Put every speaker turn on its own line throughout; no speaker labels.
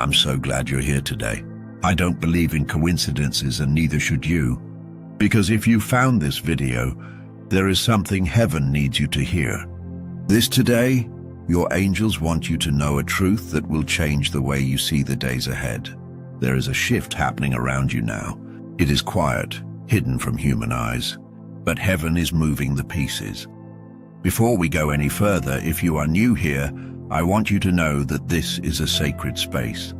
I'm so glad you're here today. I don't believe in coincidences, and neither should you. Because if you found this video, there is something heaven needs you to hear. This today, your angels want you to know a truth that will change the way you see the days ahead. There is a shift happening around you now. It is quiet, hidden from human eyes, but heaven is moving the pieces. Before we go any further, if you are new here, I want you to know that this is a sacred space.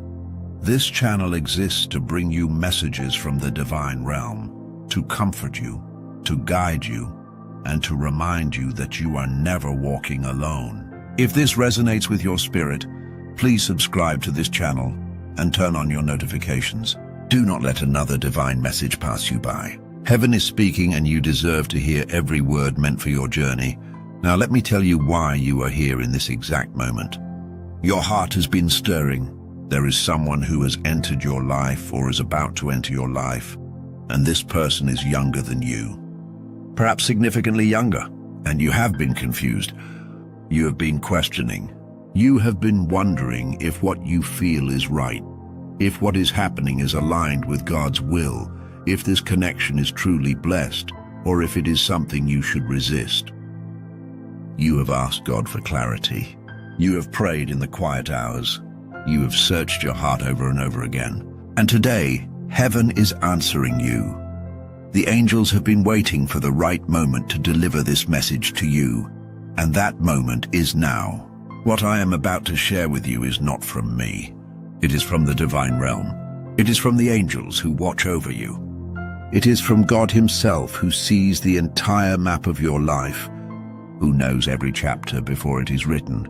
This channel exists to bring you messages from the divine realm, to comfort you, to guide you, and to remind you that you are never walking alone. If this resonates with your spirit, please subscribe to this channel and turn on your notifications. Do not let another divine message pass you by. Heaven is speaking, and you deserve to hear every word meant for your journey. Now let me tell you why you are here in this exact moment. Your heart has been stirring. There is someone who has entered your life or is about to enter your life, and this person is younger than you. Perhaps significantly younger, and you have been confused. You have been questioning. You have been wondering if what you feel is right, if what is happening is aligned with God's will, if this connection is truly blessed, or if it is something you should resist. You have asked God for clarity. You have prayed in the quiet hours. You have searched your heart over and over again. And today, heaven is answering you. The angels have been waiting for the right moment to deliver this message to you, and that moment is now. What I am about to share with you is not from me. It is from the divine realm. It is from the angels who watch over you. It is from God himself, who sees the entire map of your life, who knows every chapter before it is written,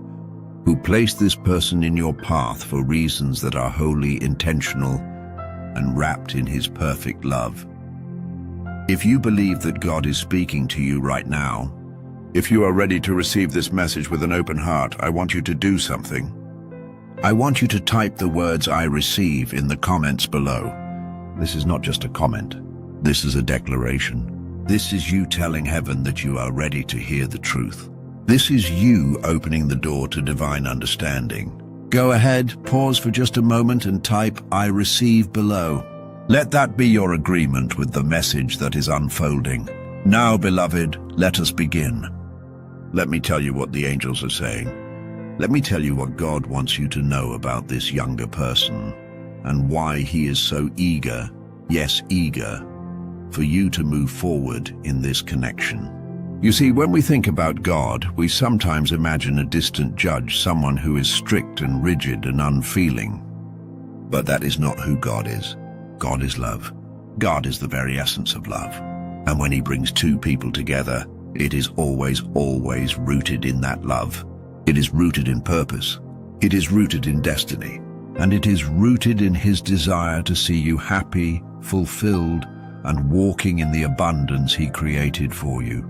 who placed this person in your path for reasons that are wholly intentional and wrapped in his perfect love. If you believe that God is speaking to you right now, if you are ready to receive this message with an open heart, I want you to do something. I want you to type the words "I receive" in the comments below. This is not just a comment. This is a declaration. This is you telling heaven that you are ready to hear the truth. This is you opening the door to divine understanding. Go ahead, pause for just a moment and type "I receive" below. Let that be your agreement with the message that is unfolding. Now, beloved, let us begin. Let me tell you what the angels are saying. Let me tell you what God wants you to know about this younger person and why he is so eager, yes, eager, for you to move forward in this connection. You see, when we think about God, we sometimes imagine a distant judge, someone who is strict and rigid and unfeeling. But that is not who God is. God is love. God is the very essence of love. And when he brings two people together, it is always rooted in that love. It is rooted in purpose. It is rooted in destiny. And it is rooted in his desire to see you happy, fulfilled, and walking in the abundance he created for you.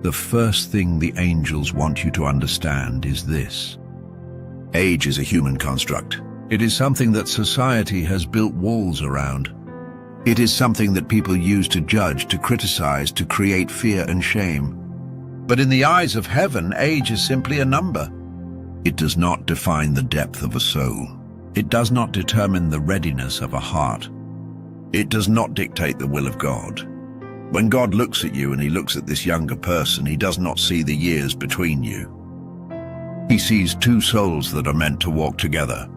The first thing the angels want you to understand is this. Age is a human construct. It is something that society has built walls around. It is something that people use to judge, to criticize, to create fear and shame. But in the eyes of heaven, age is simply a number. It does not define the depth of a soul. It does not determine the readiness of a heart. It does not dictate the will of God. When God looks at you and he looks at this younger person, he does not see the years between you. He sees two souls that are meant to walk together.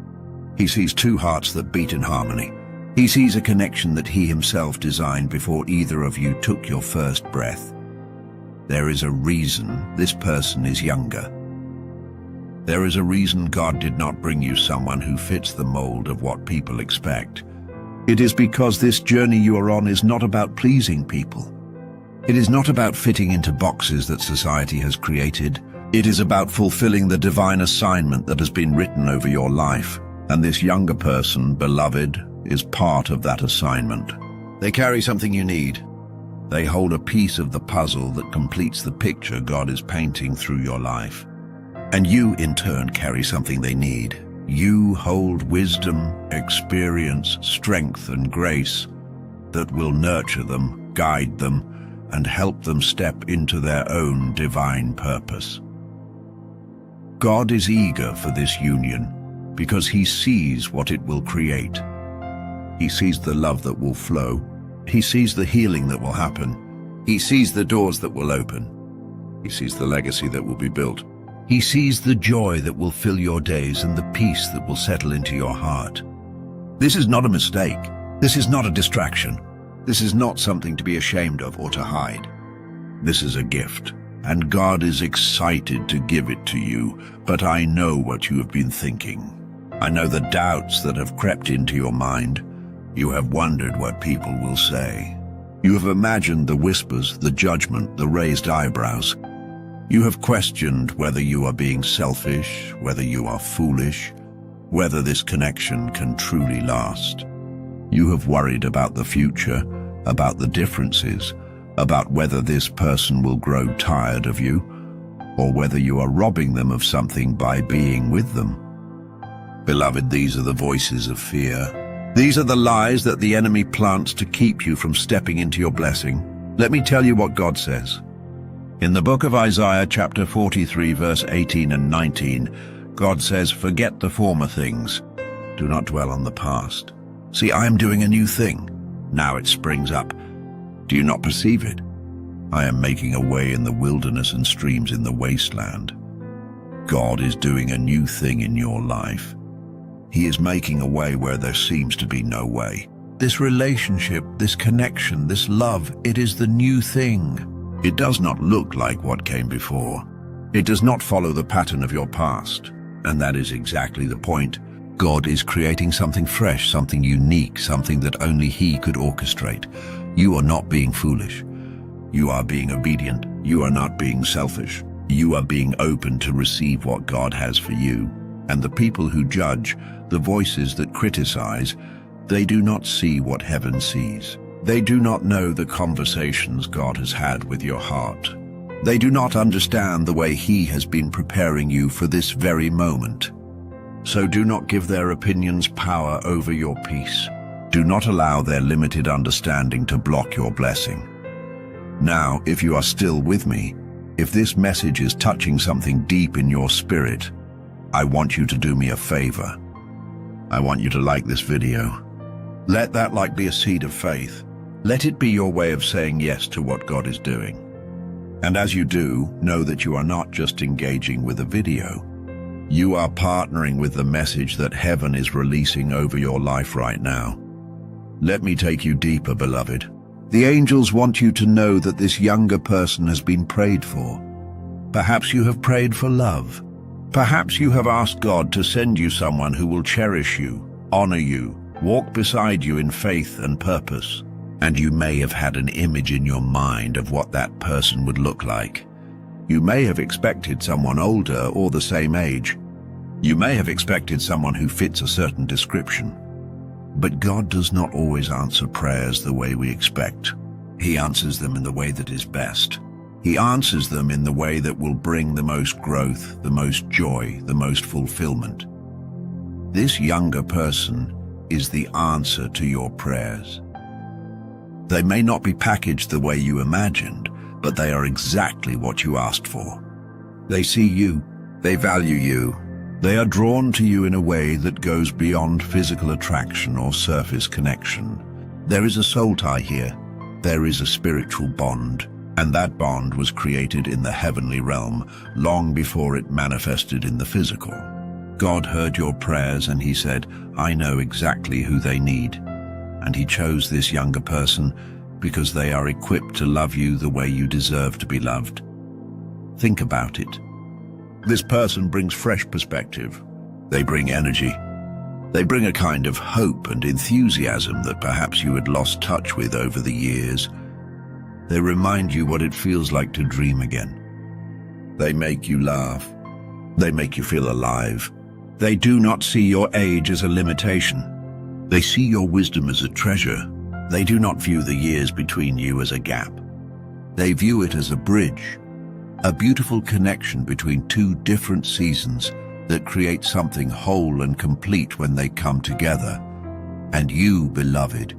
He sees two hearts that beat in harmony. He sees a connection that he himself designed before either of you took your first breath. There is a reason this person is younger. There is a reason God did not bring you someone who fits the mold of what people expect. It is because this journey you are on is not about pleasing people. It is not about fitting into boxes that society has created. It is about fulfilling the divine assignment that has been written over your life. And this younger person, beloved, is part of that assignment. They carry something you need. They hold a piece of the puzzle that completes the picture God is painting through your life. And you, in turn, carry something they need. You hold wisdom, experience, strength, and grace that will nurture them, guide them, and help them step into their own divine purpose. God is eager for this union, because he sees what it will create. He sees the love that will flow. He sees the healing that will happen. He sees the doors that will open. He sees the legacy that will be built. He sees the joy that will fill your days and the peace that will settle into your heart. This is not a mistake. This is not a distraction. This is not something to be ashamed of or to hide. This is a gift, and God is excited to give it to you, but I know what you have been thinking. I know the doubts that have crept into your mind. You have wondered what people will say. You have imagined the whispers, the judgment, the raised eyebrows. You have questioned whether you are being selfish, whether you are foolish, whether this connection can truly last. You have worried about the future, about the differences, about whether this person will grow tired of you, or whether you are robbing them of something by being with them. Beloved, these are the voices of fear. These are the lies that the enemy plants to keep you from stepping into your blessing. Let me tell you what God says. In the book of Isaiah, chapter 43, verse 18 and 19, God says, "Forget the former things. Do not dwell on the past. See, I am doing a new thing. Now it springs up. Do you not perceive it? I am making a way in the wilderness and streams in the wasteland." God is doing a new thing in your life. He is making a way where there seems to be no way. This relationship, this connection, this love, it is the new thing. It does not look like what came before. It does not follow the pattern of your past. And that is exactly the point. God is creating something fresh, something unique, something that only He could orchestrate. You are not being foolish. You are being obedient. You are not being selfish. You are being open to receive what God has for you. And the people who judge, the voices that criticize, they do not see what heaven sees. They do not know the conversations God has had with your heart. They do not understand the way He has been preparing you for this very moment. So do not give their opinions power over your peace. Do not allow their limited understanding to block your blessing. Now, if you are still with me, if this message is touching something deep in your spirit, I want you to do me a favor. I want you to like this video. Let that like be a seed of faith. Let it be your way of saying yes to what God is doing. And as you do, know that you are not just engaging with a video. You are partnering with the message that heaven is releasing over your life right now. Let me take you deeper, beloved. The angels want you to know that this younger person has been prayed for. Perhaps you have prayed for love. Perhaps you have asked God to send you someone who will cherish you, honor you, walk beside you in faith and purpose. And you may have had an image in your mind of what that person would look like. You may have expected someone older or the same age. You may have expected someone who fits a certain description. But God does not always answer prayers the way we expect. He answers them in the way that is best. He answers them in the way that will bring the most growth, the most joy, the most fulfillment. This younger person is the answer to your prayers. They may not be packaged the way you imagined, but they are exactly what you asked for. They see you, they value you, they are drawn to you in a way that goes beyond physical attraction or surface connection. There is a soul tie here, there is a spiritual bond, and that bond was created in the heavenly realm long before it manifested in the physical. God heard your prayers and He said, "I know exactly who they need." And He chose this younger person because they are equipped to love you the way you deserve to be loved. Think about it. This person brings fresh perspective. They bring energy. They bring a kind of hope and enthusiasm that perhaps you had lost touch with over the years. They remind you what it feels like to dream again. They make you laugh. They make you feel alive. They do not see your age as a limitation. They see your wisdom as a treasure. They do not view the years between you as a gap. They view it as a bridge, a beautiful connection between two different seasons that create something whole and complete when they come together. And you, beloved,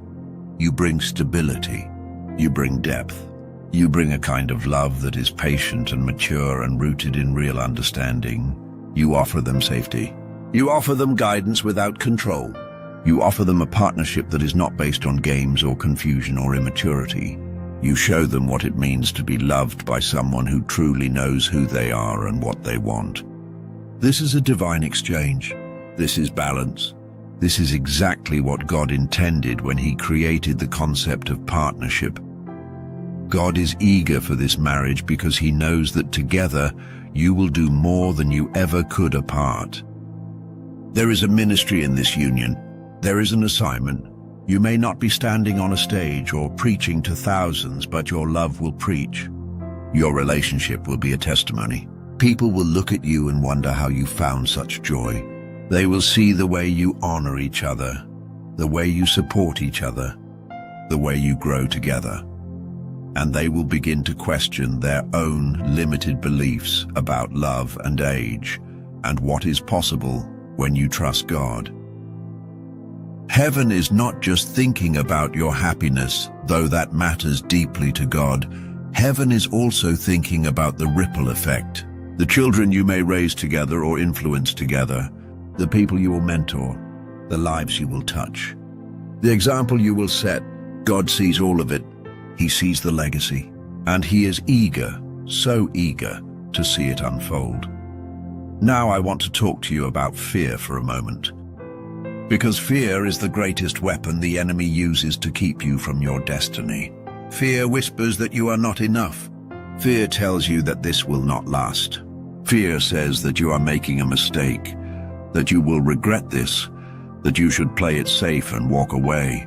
you bring stability, you bring depth, you bring a kind of love that is patient and mature and rooted in real understanding. You offer them safety. You offer them guidance without control. You offer them a partnership that is not based on games or confusion or immaturity. You show them what it means to be loved by someone who truly knows who they are and what they want. This is a divine exchange. This is balance. This is exactly what God intended when He created the concept of partnership. God is eager for this marriage because He knows that together you will do more than you ever could apart. There is a ministry in this union. There is an assignment. You may not be standing on a stage or preaching to thousands, but your love will preach. Your relationship will be a testimony. People will look at you and wonder how you found such joy. They will see the way you honor each other, the way you support each other, the way you grow together. And they will begin to question their own limited beliefs about love and age and what is possible when you trust God. Heaven is not just thinking about your happiness, though that matters deeply to God. Heaven is also thinking about the ripple effect, the children you may raise together or influence together, the people you will mentor, the lives you will touch, the example you will set. God sees all of it. He sees the legacy, and He is eager, so eager, to see it unfold. Now I want to talk to you about fear for a moment. Because fear is the greatest weapon the enemy uses to keep you from your destiny. Fear whispers that you are not enough. Fear tells you that this will not last. Fear says that you are making a mistake, that you will regret this, that you should play it safe and walk away.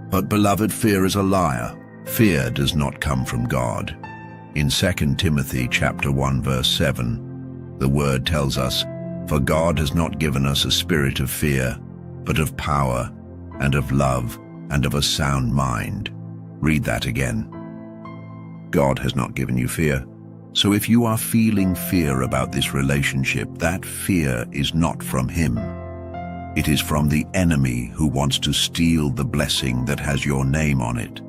But beloved, fear is a liar. Fear does not come from God. In 2 Timothy chapter 1 verse 7, the word tells us, "For God has not given us a spirit of fear, but of power, and of love, and of a sound mind." Read that again. God has not given you fear. So if you are feeling fear about this relationship, that fear is not from Him. It is from the enemy who wants to steal the blessing that has your name on it.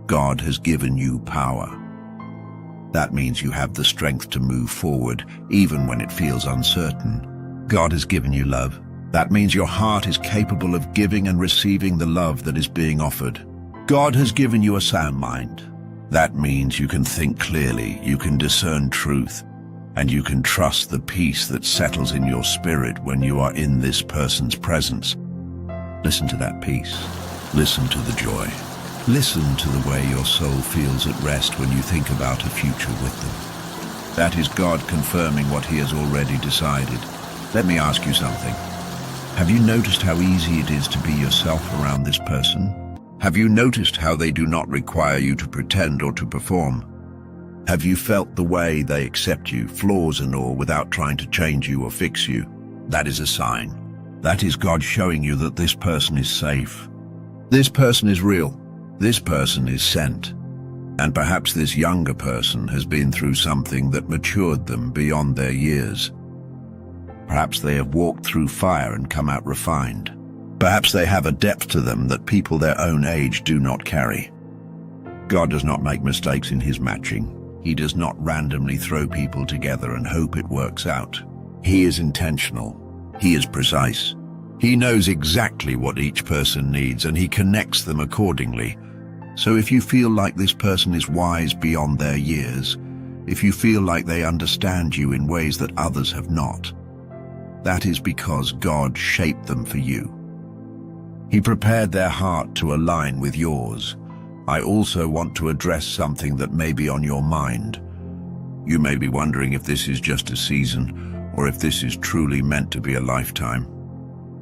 God has given you power. That means you have the strength to move forward, even when it feels uncertain. God has given you love. That means your heart is capable of giving and receiving the love that is being offered. God has given you a sound mind. That means you can think clearly, you can discern truth, and you can trust the peace that settles in your spirit when you are in this person's presence. Listen to that peace. Listen to the joy. Listen to the way your soul feels at rest when you think about a future with them. That is God confirming what He has already decided. Let me ask you something. Have you noticed how easy it is to be yourself around this person? Have you noticed how they do not require you to pretend or to perform? Have you felt the way they accept you, flaws and all, without trying to change you or fix you? That is a sign. That is God showing you that this person is safe. This person is real. This person is sent. And perhaps this younger person has been through something that matured them beyond their years. Perhaps they have walked through fire and come out refined. Perhaps they have a depth to them that people their own age do not carry. God does not make mistakes in His matching. He does not randomly throw people together and hope it works out. He is intentional. He is precise. He knows exactly what each person needs, and He connects them accordingly. So if you feel like this person is wise beyond their years, if you feel like they understand you in ways that others have not, that is because God shaped them for you. He prepared their heart to align with yours. I also want to address something that may be on your mind. You may be wondering if this is just a season, or if this is truly meant to be a lifetime.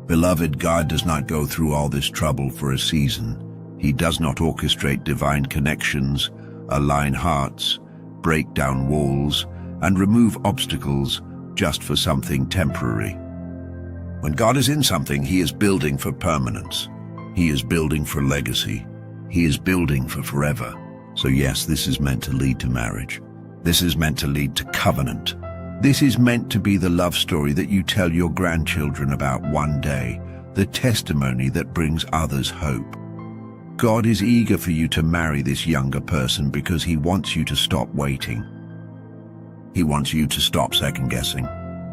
Beloved, God does not go through all this trouble for a season. He does not orchestrate divine connections, align hearts, break down walls, and remove obstacles just for something temporary. When God is in something, He is building for permanence. He is building for legacy. He is building for forever. So yes, this is meant to lead to marriage. This is meant to lead to covenant. This is meant to be the love story that you tell your grandchildren about one day, the testimony that brings others hope. God is eager for you to marry this younger person because He wants you to stop waiting. He wants you to stop second-guessing.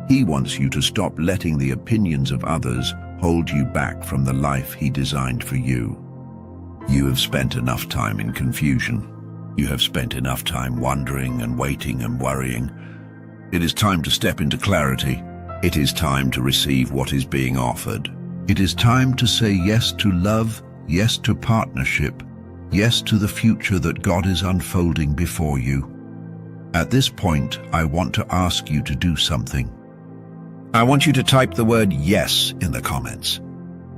He wants you to stop letting the opinions of others hold you back from the life He designed for you. You have spent enough time in confusion. You have spent enough time wondering and waiting and worrying. It is time to step into clarity. It is time to receive what is being offered. It is time to say yes to love, yes to partnership, yes to the future that God is unfolding before you. At this point, I want to ask you to do something. I want you to type the word yes in the comments.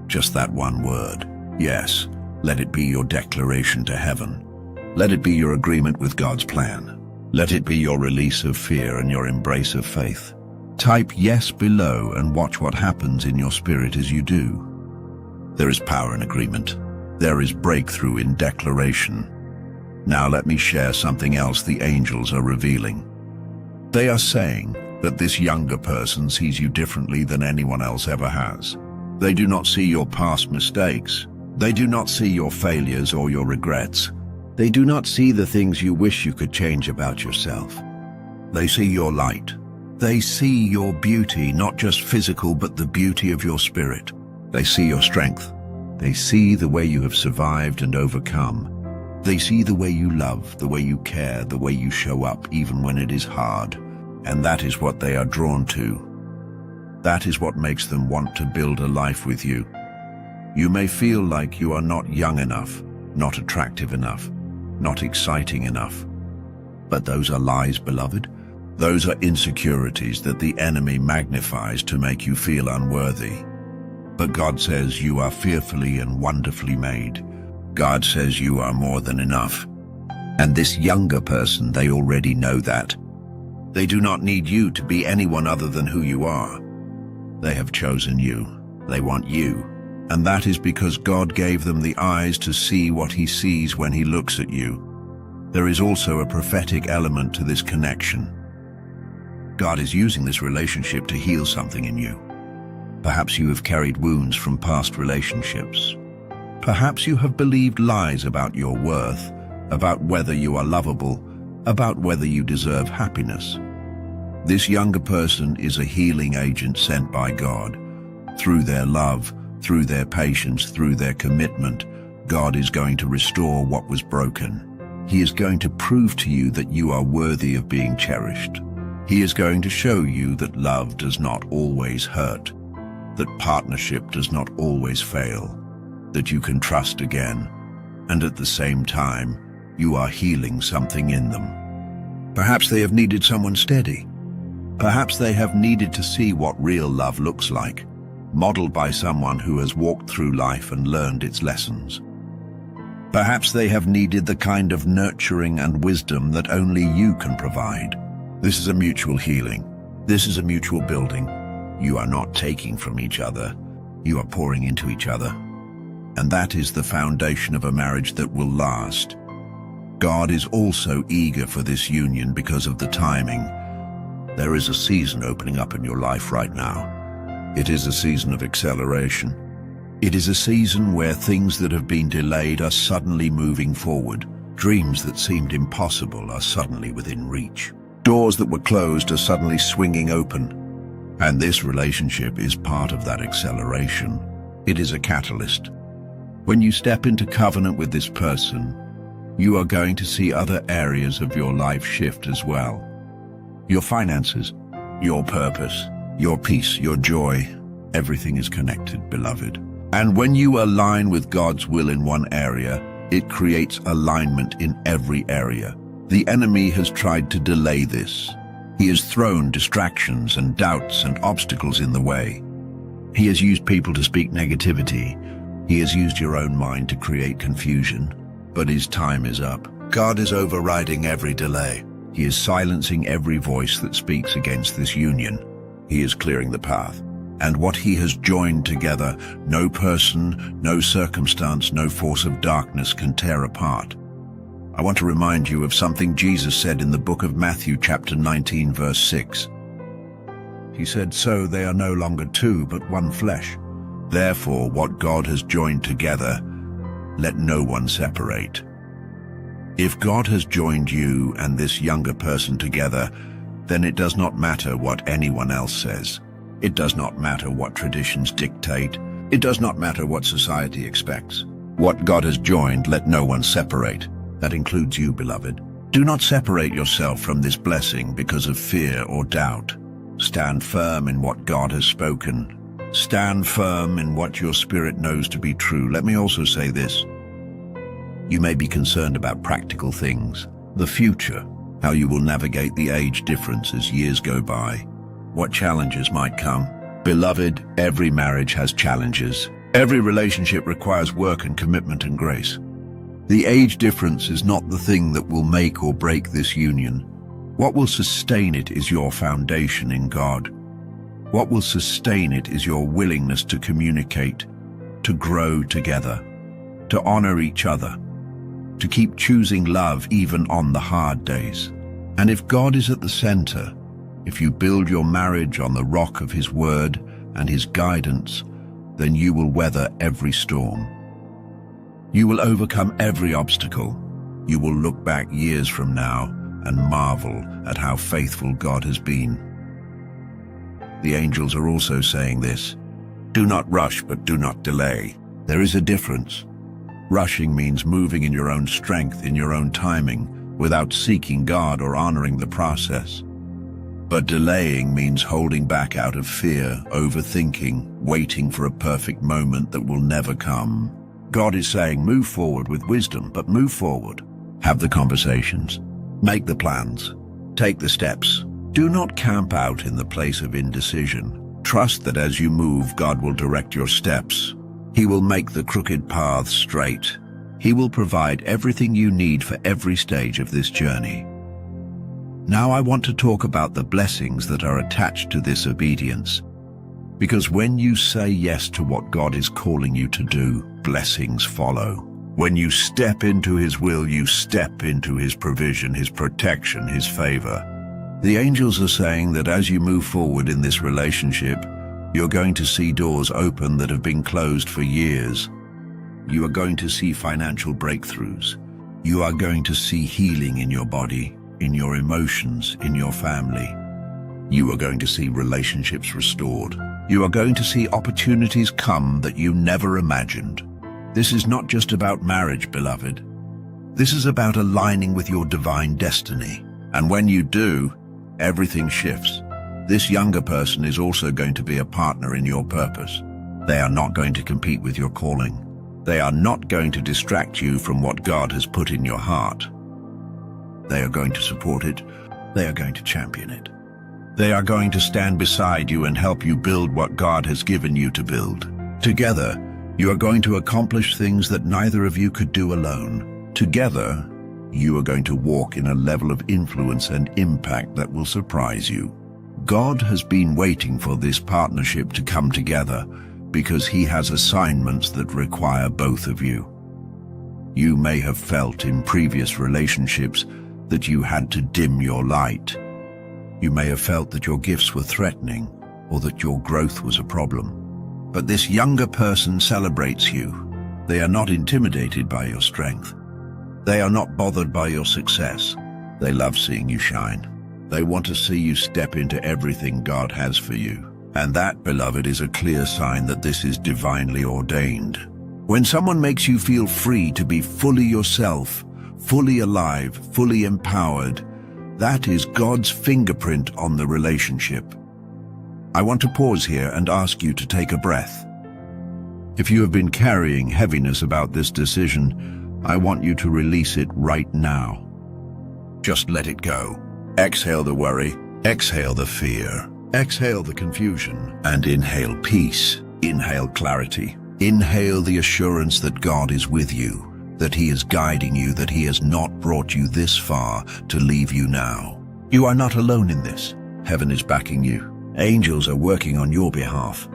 Just that one word, yes. Let it be your declaration to heaven. Let it be your agreement with God's plan. Let it be your release of fear and your embrace of faith. Type yes below and watch what happens in your spirit as you do. There is power in agreement. There is breakthrough in declaration. Now let me share something else the angels are revealing. They are saying that this younger person sees you differently than anyone else ever has. They do not see your past mistakes. They do not see your failures or your regrets. They do not see the things you wish you could change about yourself. They see your light. They see your beauty, not just physical, but the beauty of your spirit. They see your strength. They see the way you have survived and overcome. They see the way you love, the way you care, the way you show up even when it is hard. And that is what they are drawn to. That is what makes them want to build a life with you. You may feel like you are not young enough, not attractive enough, not exciting enough. But those are lies, beloved. Those are insecurities that the enemy magnifies to make you feel unworthy. But God says you are fearfully and wonderfully made. God says you are more than enough. And this younger person, they already know that. They do not need you to be anyone other than who you are. They have chosen you. They want you. And that is because God gave them the eyes to see what He sees when He looks at you. There is also a prophetic element to this connection. God is using this relationship to heal something in you. Perhaps you have carried wounds from past relationships. Perhaps you have believed lies about your worth, about whether you are lovable, about whether you deserve happiness. This younger person is a healing agent sent by God. Through their love, through their patience, through their commitment, God is going to restore what was broken. He is going to prove to you that you are worthy of being cherished. He is going to show you that love does not always hurt, that partnership does not always fail, that you can trust again, and at the same time, you are healing something in them. Perhaps they have needed someone steady. Perhaps they have needed to see what real love looks like, modeled by someone who has walked through life and learned its lessons. Perhaps they have needed the kind of nurturing and wisdom that only you can provide. This is a mutual healing. This is a mutual building. You are not taking from each other. You are pouring into each other. And that is the foundation of a marriage that will last. God is also eager for this union because of the timing. There is a season opening up in your life right now. It is a season of acceleration. It is a season where things that have been delayed are suddenly moving forward. Dreams that seemed impossible are suddenly within reach. Doors that were closed are suddenly swinging open. And this relationship is part of that acceleration. It is a catalyst. When you step into covenant with this person, you are going to see other areas of your life shift as well. Your finances, your purpose, your peace, your joy, everything is connected, beloved. And when you align with God's will in one area, it creates alignment in every area. The enemy has tried to delay this. He has thrown distractions and doubts and obstacles in the way. He has used people to speak negativity. He has used your own mind to create confusion. But his time is up. God is overriding every delay. He is silencing every voice that speaks against this union. He is clearing the path. And what He has joined together, no person, no circumstance, no force of darkness can tear apart. I want to remind you of something Jesus said in the book of Matthew chapter 19 verse 6. He said, "So they are no longer two, but one flesh. Therefore, what God has joined together, let no one separate." If God has joined you and this younger person together, then it does not matter what anyone else says. It does not matter what traditions dictate. It does not matter what society expects. What God has joined, let no one separate. That includes you, beloved. Do not separate yourself from this blessing because of fear or doubt. Stand firm in what God has spoken. Stand firm in what your spirit knows to be true. Let me also say this. You may be concerned about practical things, the future, how you will navigate the age difference as years go by, what challenges might come. Beloved, every marriage has challenges. Every relationship requires work and commitment and grace. The age difference is not the thing that will make or break this union. What will sustain it is your foundation in God. What will sustain it is your willingness to communicate, to grow together, to honor each other, to keep choosing love even on the hard days. And if God is at the center, if you build your marriage on the rock of His word and His guidance, then you will weather every storm. You will overcome every obstacle. You will look back years from now and marvel at how faithful God has been. The angels are also saying this. Do not rush, but do not delay. There is a difference. Rushing means moving in your own strength, in your own timing, without seeking God or honoring the process. But delaying means holding back out of fear, overthinking, waiting for a perfect moment that will never come. God is saying, move forward with wisdom, but move forward. Have the conversations. Make the plans. Take the steps. Do not camp out in the place of indecision. Trust that as you move, God will direct your steps. He will make the crooked paths straight. He will provide everything you need for every stage of this journey. Now I want to talk about the blessings that are attached to this obedience. Because when you say yes to what God is calling you to do, blessings follow. When you step into His will, you step into His provision, His protection, His favor. The angels are saying that as you move forward in this relationship, you're going to see doors open that have been closed for years. You are going to see financial breakthroughs. You are going to see healing in your body, in your emotions, in your family. You are going to see relationships restored. You are going to see opportunities come that you never imagined. This is not just about marriage, beloved. This is about aligning with your divine destiny. And when you do, everything shifts. This younger person is also going to be a partner in your purpose. They are not going to compete with your calling. They are not going to distract you from what God has put in your heart. They are going to support it. They are going to champion it. They are going to stand beside you and help you build what God has given you to build. Together, you are going to accomplish things that neither of you could do alone. Together, you are going to walk in a level of influence and impact that will surprise you. God has been waiting for this partnership to come together because He has assignments that require both of you. You may have felt in previous relationships that you had to dim your light. You may have felt that your gifts were threatening or that your growth was a problem. But this younger person celebrates you. They are not intimidated by your strength. They are not bothered by your success. They love seeing you shine. They want to see you step into everything God has for you. And that, beloved, is a clear sign that this is divinely ordained. When someone makes you feel free to be fully yourself, fully alive, fully empowered, that is God's fingerprint on the relationship. I want to pause here and ask you to take a breath. If you have been carrying heaviness about this decision, I want you to release it right now. Just let it go. Exhale the worry, exhale the fear, exhale the confusion, and inhale peace. Inhale clarity. Inhale the assurance that God is with you, that He is guiding you, that He has not brought you this far to leave you now. You are not alone in this. Heaven is backing you. Angels are working on your behalf.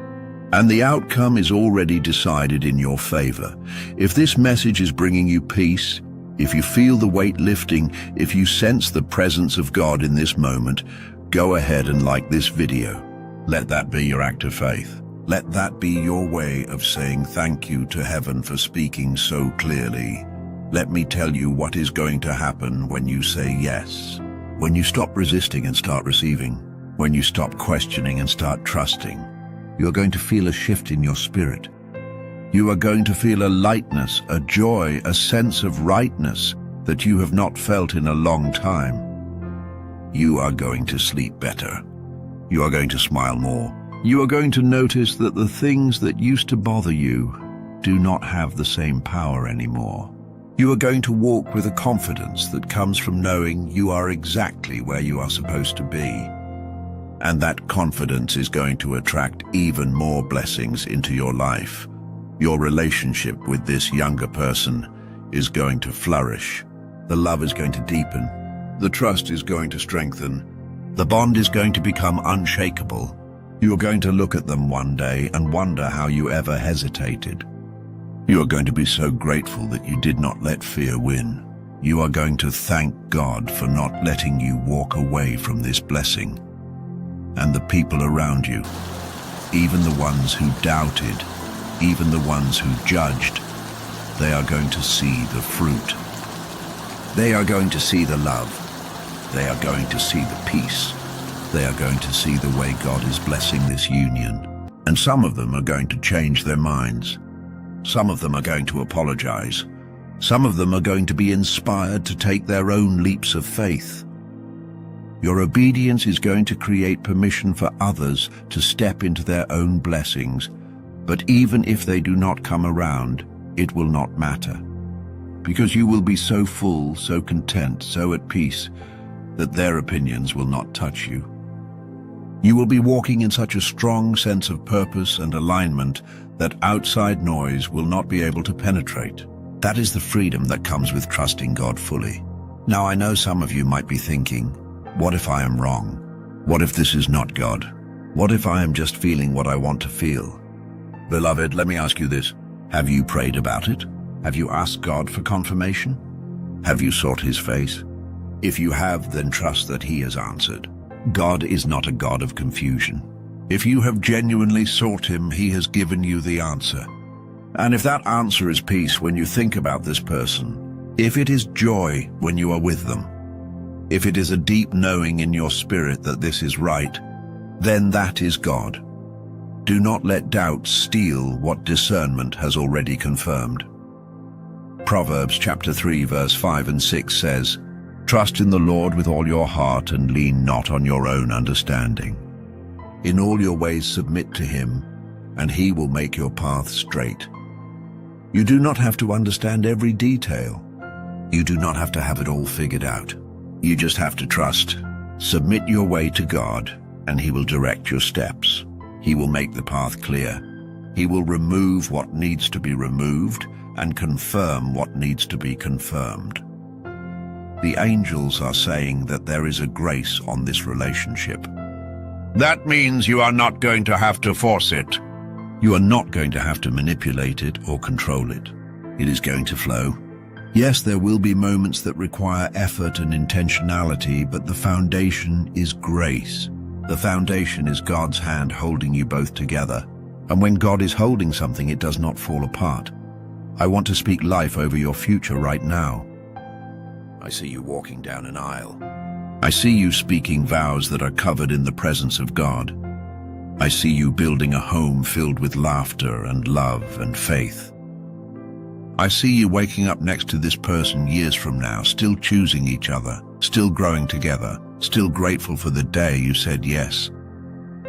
And the outcome is already decided in your favor. If this message is bringing you peace, if you feel the weight lifting, if you sense the presence of God in this moment, go ahead and like this video. Let that be your act of faith. Let that be your way of saying thank you to heaven for speaking so clearly. Let me tell you what is going to happen when you say yes. When you stop resisting and start receiving, when you stop questioning and start trusting, you are going to feel a shift in your spirit. You are going to feel a lightness, a joy, a sense of rightness that you have not felt in a long time. You are going to sleep better. You are going to smile more. You are going to notice that the things that used to bother you do not have the same power anymore. You are going to walk with a confidence that comes from knowing you are exactly where you are supposed to be. And that confidence is going to attract even more blessings into your life. Your relationship with this younger person is going to flourish. The love is going to deepen. The trust is going to strengthen. The bond is going to become unshakable. You are going to look at them one day and wonder how you ever hesitated. You are going to be so grateful that you did not let fear win. You are going to thank God for not letting you walk away from this blessing. And the people around you, even the ones who doubted, even the ones who judged, they are going to see the fruit. They are going to see the love. They are going to see the peace. They are going to see the way God is blessing this union. And some of them are going to change their minds. Some of them are going to apologize. Some of them are going to be inspired to take their own leaps of faith. Your obedience is going to create permission for others to step into their own blessings. But even if they do not come around, it will not matter. Because you will be so full, so content, so at peace, that their opinions will not touch you. You will be walking in such a strong sense of purpose and alignment that outside noise will not be able to penetrate. That is the freedom that comes with trusting God fully. Now, I know some of you might be thinking, what if I am wrong? What if this is not God? What if I am just feeling what I want to feel? Beloved, let me ask you this. Have you prayed about it? Have you asked God for confirmation? Have you sought His face? If you have, then trust that He has answered. God is not a God of confusion. If you have genuinely sought Him, He has given you the answer. And if that answer is peace when you think about this person, if it is joy when you are with them, if it is a deep knowing in your spirit that this is right, then that is God. Do not let doubt steal what discernment has already confirmed. Proverbs chapter 3 verse 5 and 6 says, "Trust in the Lord with all your heart and lean not on your own understanding. In all your ways submit to Him, and He will make your path straight." You do not have to understand every detail. You do not have to have it all figured out. You just have to trust. Submit your way to God, and He will direct your steps. He will make the path clear. He will remove what needs to be removed and confirm what needs to be confirmed. The angels are saying that there is a grace on this relationship. That means you are not going to have to force it. You are not going to have to manipulate it or control it. It is going to flow. Yes, there will be moments that require effort and intentionality, but the foundation is grace. The foundation is God's hand holding you both together. And when God is holding something, it does not fall apart. I want to speak life over your future right now. I see you walking down an aisle. I see you speaking vows that are covered in the presence of God. I see you building a home filled with laughter and love and faith. I see you waking up next to this person years from now, still choosing each other, still growing together, still grateful for the day you said yes.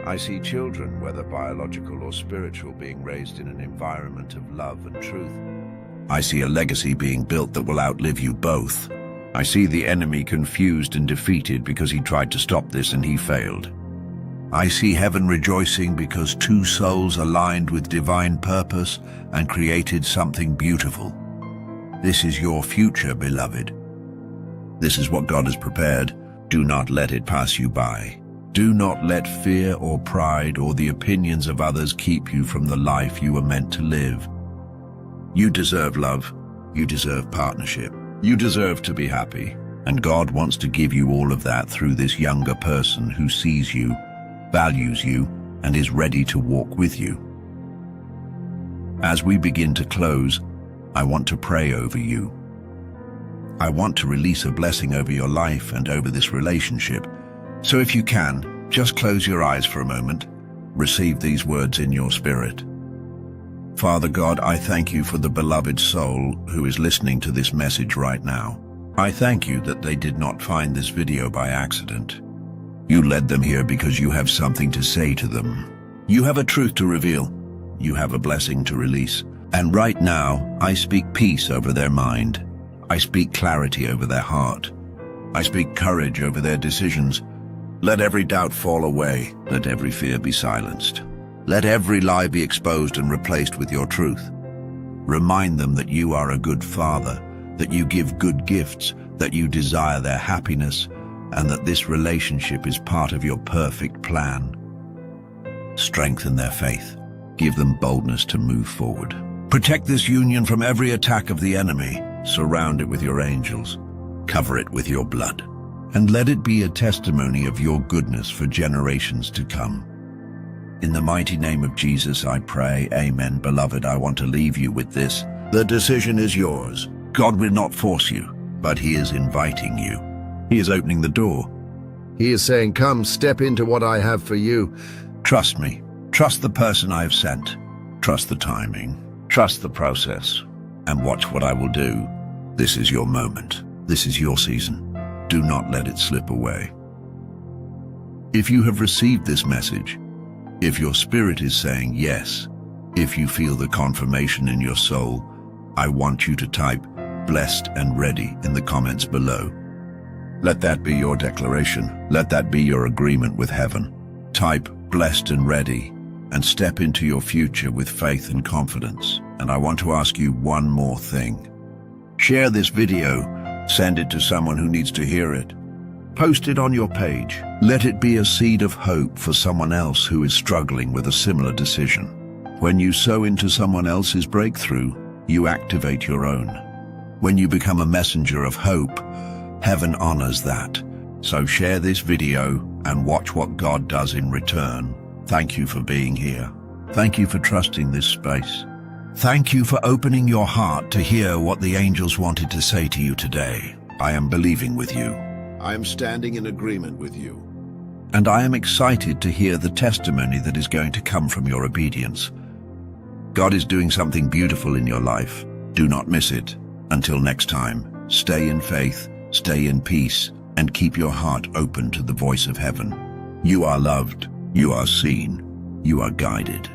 I see children, whether biological or spiritual, being raised in an environment of love and truth. I see a legacy being built that will outlive you both. I see the enemy confused and defeated because he tried to stop this and he failed. I see heaven rejoicing because two souls aligned with divine purpose and created something beautiful. This is your future, beloved. This is what God has prepared. Do not let it pass you by. Do not let fear or pride or the opinions of others keep you from the life you were meant to live. You deserve love. You deserve partnership. You deserve to be happy. And God wants to give you all of that through this younger person who sees you, values you, and is ready to walk with you. As we begin to close, I want to pray over you. I want to release a blessing over your life and over this relationship. So if you can, just close your eyes for a moment. Receive these words in your spirit. Father God, I thank you for the beloved soul who is listening to this message right now. I thank you that they did not find this video by accident. You led them here because you have something to say to them. You have a truth to reveal. You have a blessing to release. And right now, I speak peace over their mind. I speak clarity over their heart. I speak courage over their decisions. Let every doubt fall away. Let every fear be silenced. Let every lie be exposed and replaced with your truth. Remind them that you are a good father, that you give good gifts, that you desire their happiness, and that this relationship is part of your perfect plan. Strengthen their faith. Give them boldness to move forward. Protect this union from every attack of the enemy. Surround it with your angels. Cover it with your blood. And let it be a testimony of your goodness for generations to come. In the mighty name of Jesus, I pray, amen. Beloved, I want to leave you with this. The decision is yours. God will not force you, but he is inviting you. He is opening the door. He is saying, come, step into what I have for you. Trust me. Trust the person I have sent. Trust the timing. Trust the process. And watch what I will do. This is your moment. This is your season. Do not let it slip away. If you have received this message, if your spirit is saying yes, if you feel the confirmation in your soul, I want you to type blessed and ready in the comments below. Let that be your declaration. Let that be your agreement with heaven. Type blessed and ready and step into your future with faith and confidence. And I want to ask you one more thing. Share this video. Send it to someone who needs to hear it. Post it on your page. Let it be a seed of hope for someone else who is struggling with a similar decision. When you sow into someone else's breakthrough, you activate your own. When you become a messenger of hope, heaven honors that. So share this video and watch what God does in return. Thank you for being here. Thank you for trusting this space. Thank you for opening your heart to hear what the angels wanted to say to you today. I am believing with you. I am standing in agreement with you. And I am excited to hear the testimony that is going to come from your obedience. God is doing something beautiful in your life. Do not miss it. Until next time, stay in faith, stay in peace, and keep your heart open to the voice of heaven. You are loved, you are seen, you are guided,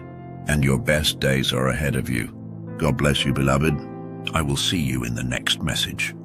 and your best days are ahead of you. God bless you, beloved. I will see you in the next message.